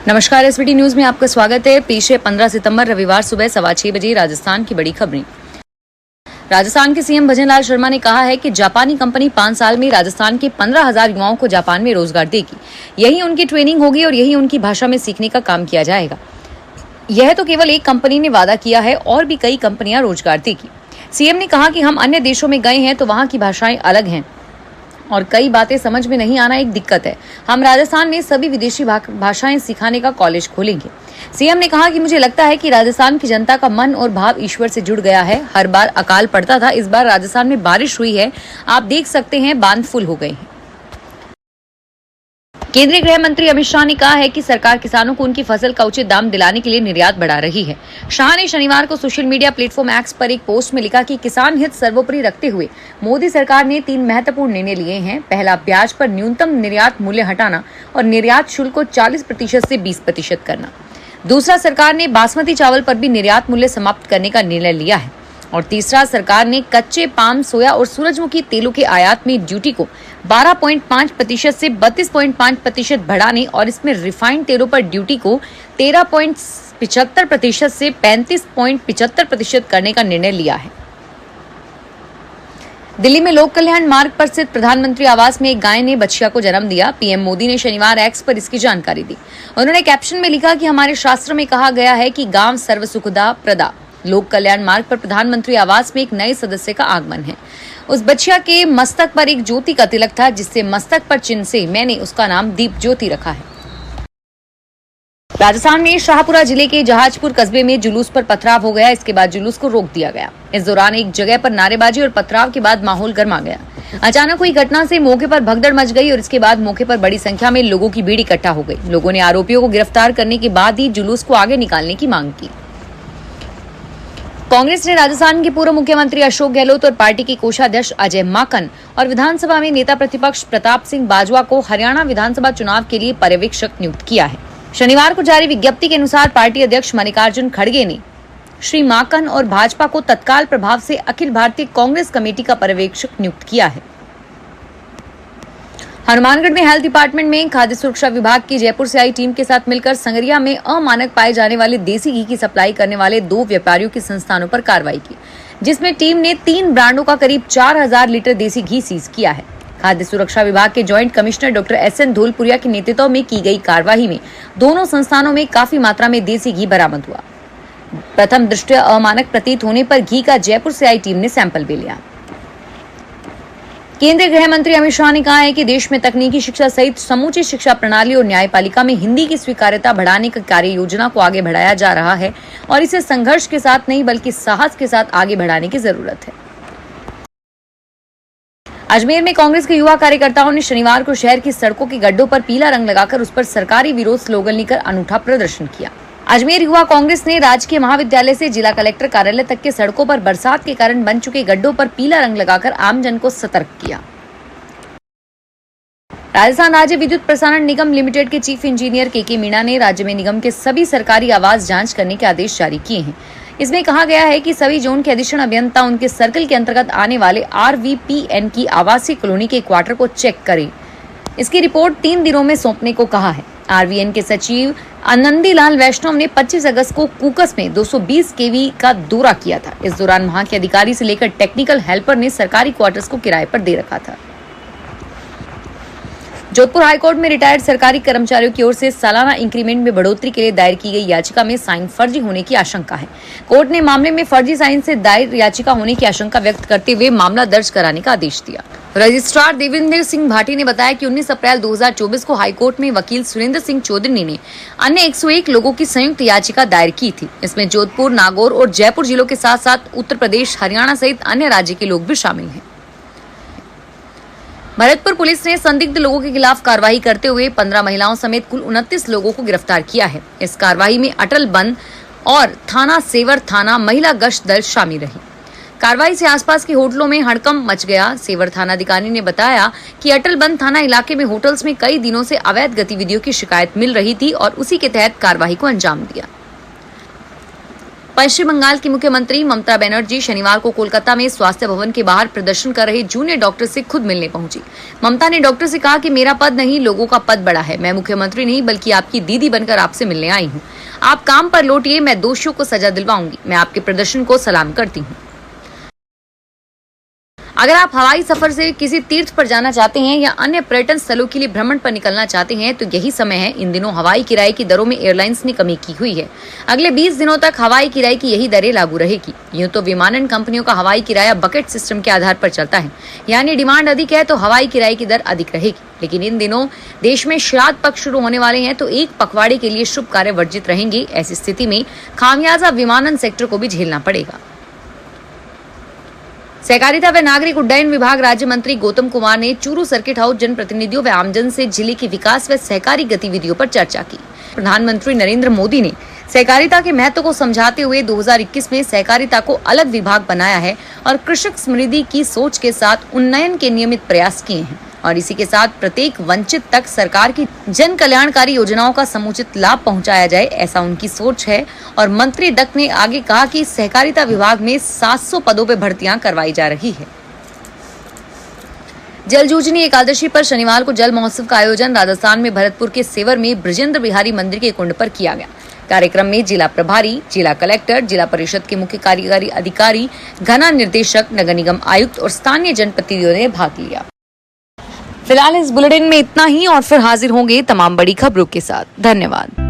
नमस्कार, SBT news में आपका स्वागत है। पेश है 15 सितंबर रविवार सुबह 6:15 बजे राजस्थान की बड़ी खबरें। राजस्थान के सीएम भजनलाल शर्मा ने कहा है कि जापानी कंपनी 5 साल में राजस्थान के 15,000 युवाओं को जापान में रोजगार देगी। यही उनकी ट्रेनिंग होगी और यही उनकी भाषा में सीखने का काम किया जाएगा। यह तो केवल एक कंपनी ने वादा किया है, और भी कई कंपनियां रोजगार देगी। सीएम ने कहा कि हम अन्य देशों में गए हैं तो वहां की भाषाएं अलग हैं और कई बातें समझ में नहीं आना एक दिक्कत है। हम राजस्थान में सभी विदेशी भाषाएं सिखाने का कॉलेज खोलेंगे। सीएम ने कहा कि मुझे लगता है कि राजस्थान की जनता का मन और भाव ईश्वर से जुड़ गया है। हर बार अकाल पड़ता था, इस बार राजस्थान में बारिश हुई है। आप देख सकते हैं बांध फुल हो गए हैं। केंद्रीय गृह मंत्री अमित शाह ने कहा है कि सरकार किसानों को उनकी फसल का उचित दाम दिलाने के लिए निर्यात बढ़ा रही है। शाह ने शनिवार को सोशल मीडिया प्लेटफॉर्म एक्स पर एक पोस्ट में लिखा कि किसान हित सर्वोपरि रखते हुए मोदी सरकार ने 3 महत्वपूर्ण निर्णय लिए हैं। पहला, ब्याज पर न्यूनतम निर्यात मूल्य हटाना और निर्यात शुल्क को 40% से 20% करना। दूसरा, सरकार ने बासमती चावल पर भी निर्यात मूल्य समाप्त करने का निर्णय लिया है। और तीसरा, सरकार ने कच्चे पाम, सोया और सूरजमुखी तेलों के आयात में ड्यूटी को 12.5% से 32.5% बढ़ाने और इसमें रिफाइंड तेलों पर ड्यूटी को 13.75% से 35.75% करने का निर्णय लिया है। दिल्ली में लोक कल्याण मार्ग पर स्थित प्रधानमंत्री आवास में एक गाय ने बछिया को जन्म दिया। पीएम मोदी ने शनिवार एक्स पर इसकी जानकारी दी। उन्होंने कैप्शन में लिखा कि हमारे शास्त्र में कहा गया है कि गांव सर्व सुखदा प्रदा। लोक कल्याण मार्ग पर प्रधानमंत्री आवास में एक नए सदस्य का आगमन है। उस बच्चिया के मस्तक पर एक ज्योति का तिलक था, जिससे मस्तक पर चिन्ह से मैंने उसका नाम दीप ज्योति रखा है। राजस्थान में शाहपुरा जिले के जहाजपुर कस्बे में जुलूस पर पथराव हो गया। इसके बाद जुलूस को रोक दिया गया। इस दौरान एक जगह पर नारेबाजी और पथराव के बाद माहौल गर्मा गया। अचानक हुई घटना से मौके पर भगदड़ मच गई और इसके बाद मौके पर बड़ी संख्या में लोगों की भीड़ इकट्ठा हो गई। लोगों ने आरोपियों को गिरफ्तार करने के बाद ही जुलूस को आगे निकालने की मांग की। कांग्रेस ने राजस्थान के पूर्व मुख्यमंत्री अशोक गहलोत और पार्टी के कोषाध्यक्ष अजय माकन और विधानसभा में नेता प्रतिपक्ष प्रताप सिंह बाजवा को हरियाणा विधानसभा चुनाव के लिए पर्यवेक्षक नियुक्त किया है। शनिवार को जारी विज्ञप्ति के अनुसार पार्टी अध्यक्ष मल्लिकार्जुन खड़गे ने श्री माकन और भाजपा को तत्काल प्रभाव से अखिल भारतीय कांग्रेस कमेटी का पर्यवेक्षक नियुक्त किया है। हनुमानगढ़ में हेल्थ डिपार्टमेंट में खाद्य सुरक्षा विभाग की जयपुर से आई टीम के साथ मिलकर संगरिया में अमानक पाए जाने वाले देसी घी की सप्लाई करने वाले 2 व्यापारियों के संस्थानों पर कार्रवाई की, जिसमें टीम ने 3 ब्रांडों का करीब 4000 लीटर देसी घी सीज किया है। खाद्य सुरक्षा विभाग के ज्वाइंट कमिश्नर डॉक्टर SN धूलपुरिया के नेतृत्व में की गई कार्रवाई में दोनों संस्थानों में काफी मात्रा में देसी घी बरामद हुआ। प्रथम दृष्टया अमानक प्रतीत होने पर घी का जयपुर से आई टीम ने सैंपल भी लिया। केंद्रीय गृह मंत्री अमित शाह ने कहा है कि देश में तकनीकी शिक्षा सहित समूची शिक्षा प्रणाली और न्यायपालिका में हिंदी की स्वीकार्यता बढ़ाने की कार्य योजना को आगे बढ़ाया जा रहा है और इसे संघर्ष के साथ नहीं बल्कि साहस के साथ आगे बढ़ाने की जरूरत है। अजमेर में कांग्रेस के युवा कार्यकर्ताओं ने शनिवार को शहर की सड़कों के गड्ढों पर पीला रंग लगाकर उस पर सरकारी विरोध स्लोगन लेकर अनूठा प्रदर्शन किया। अजमेर युवा कांग्रेस ने राजकीय महाविद्यालय से जिला कलेक्टर कार्यालय तक के सड़कों पर बरसात के कारण बन चुके गड्ढों पर पीला रंग लगाकर आमजन को सतर्क किया। राजस्थान राज्य विद्युत प्रसारण निगम लिमिटेड के चीफ इंजीनियर के मीणा ने राज्य में निगम के सभी सरकारी आवास जांच करने के आदेश जारी किए हैं। इसमें कहा गया है कि सभी जोन के अधीक्षण अभियंता उनके सर्कल के अंतर्गत आने वाले RVPN की आवासीय कॉलोनी के क्वार्टर को चेक करें। इसकी रिपोर्ट 3 दिनों में सौंपने को कहा है। RVN के सचिव आनंदीलाल वैष्णव ने 25 अगस्त को कुकस में 220 kV का दौरा किया था। इस दौरान वहां के अधिकारी से लेकर टेक्निकल हेल्पर ने सरकारी क्वार्टर्स को किराए पर दे रखा था। जोधपुर हाईकोर्ट में रिटायर्ड सरकारी कर्मचारियों की ओर से सालाना इंक्रीमेंट में बढ़ोतरी के लिए दायर की गई याचिका में साइन फर्जी होने की आशंका है। कोर्ट ने मामले में फर्जी साइन से दायर याचिका होने की आशंका व्यक्त करते हुए मामला दर्ज कराने का आदेश दिया। रजिस्ट्रार देवेंद्र सिंह भाटी ने बताया कि 19 अप्रैल 2024 को हाईकोर्ट में वकील सुरेंद्र सिंह चौधरी ने अन्य 101 लोगों की संयुक्त याचिका दायर की थी। इसमें जोधपुर, नागौर और जयपुर जिलों के साथ साथ उत्तर प्रदेश, हरियाणा सहित अन्य राज्य के लोग भी शामिल हैं। भरतपुर पुलिस ने संदिग्ध लोगों के खिलाफ कार्रवाई करते हुए 15 महिलाओं समेत कुल 29 लोगों को गिरफ्तार किया है। इस कार्रवाई में अटल बंद और थाना सेवर थाना महिला गश्त दल शामिल रही। कार्रवाई से आसपास के होटलों में हड़कंप मच गया। सेवर थाना अधिकारी ने बताया कि अटल बंद थाना इलाके में होटल्स में कई दिनों से अवैध गतिविधियों की शिकायत मिल रही थी और उसी के तहत कार्रवाई को अंजाम दिया। पश्चिम बंगाल की मुख्यमंत्री ममता बनर्जी शनिवार को कोलकाता में स्वास्थ्य भवन के बाहर प्रदर्शन कर रहे जूनियर डॉक्टर से खुद मिलने पहुंची। ममता ने डॉक्टर से कहा कि मेरा पद नहीं, लोगों का पद बड़ा है। मैं मुख्यमंत्री नहीं बल्कि आपकी दीदी बनकर आपसे मिलने आई हूँ। आप काम पर लौटिए, मैं दोषियों को सजा दिलवाऊंगी। मैं आपके प्रदर्शन को सलाम करती हूँ। अगर आप हवाई सफर से किसी तीर्थ पर जाना चाहते हैं या अन्य पर्यटन स्थलों के लिए भ्रमण पर निकलना चाहते हैं तो यही समय है। इन दिनों हवाई किराए की दरों में एयरलाइंस ने कमी की हुई है। अगले 20 दिनों तक हवाई किराए की यही दरें लागू रहेगी। यूं तो विमानन कंपनियों का हवाई किराया बकेट सिस्टम के आधार पर चलता है, यानी डिमांड अधिक है तो हवाई किराए की दर अधिक रहेगी। लेकिन इन दिनों देश में श्राद्ध पक्ष शुरू होने वाले हैं तो एक पखवाड़े के लिए शुभ कार्य वर्जित रहेंगे। ऐसी स्थिति में खामियाजा विमानन सेक्टर को भी झेलना पड़ेगा। सहकारिता व नागरिक उड्डयन विभाग राज्य मंत्री गौतम कुमार ने चूरू सर्किट हाउस जनप्रतिनिधियों व आमजन से जिले की विकास व सहकारी गतिविधियों पर चर्चा की। प्रधानमंत्री नरेंद्र मोदी ने सहकारिता के महत्व को समझाते हुए 2021 में सहकारिता को अलग विभाग बनाया है और कृषक समृद्धि की सोच के साथ उन्नयन के नियमित प्रयास किए हैं और इसी के साथ प्रत्येक वंचित तक सरकार की जन कल्याणकारी योजनाओं का समुचित लाभ पहुंचाया जाए, ऐसा उनकी सोच है। और मंत्री दत्त ने आगे कहा कि सहकारिता विभाग में 700 पदों पर भर्तियां करवाई जा रही है। जलजूजनी एकादशी पर शनिवार को जल महोत्सव का आयोजन राजस्थान में भरतपुर के सेवर में ब्रजेंद्र बिहारी मंदिर के कुंड पर किया गया। कार्यक्रम में जिला प्रभारी, जिला कलेक्टर, जिला परिषद के मुख्य कार्यकारी अधिकारी, घना निर्देशक, नगर निगम आयुक्त और स्थानीय जनप्रतिनिधियों ने भाग लिया। फिलहाल इस बुलेटिन में इतना ही और फिर हाजिर होंगे तमाम बड़ी खबरों के साथ। धन्यवाद।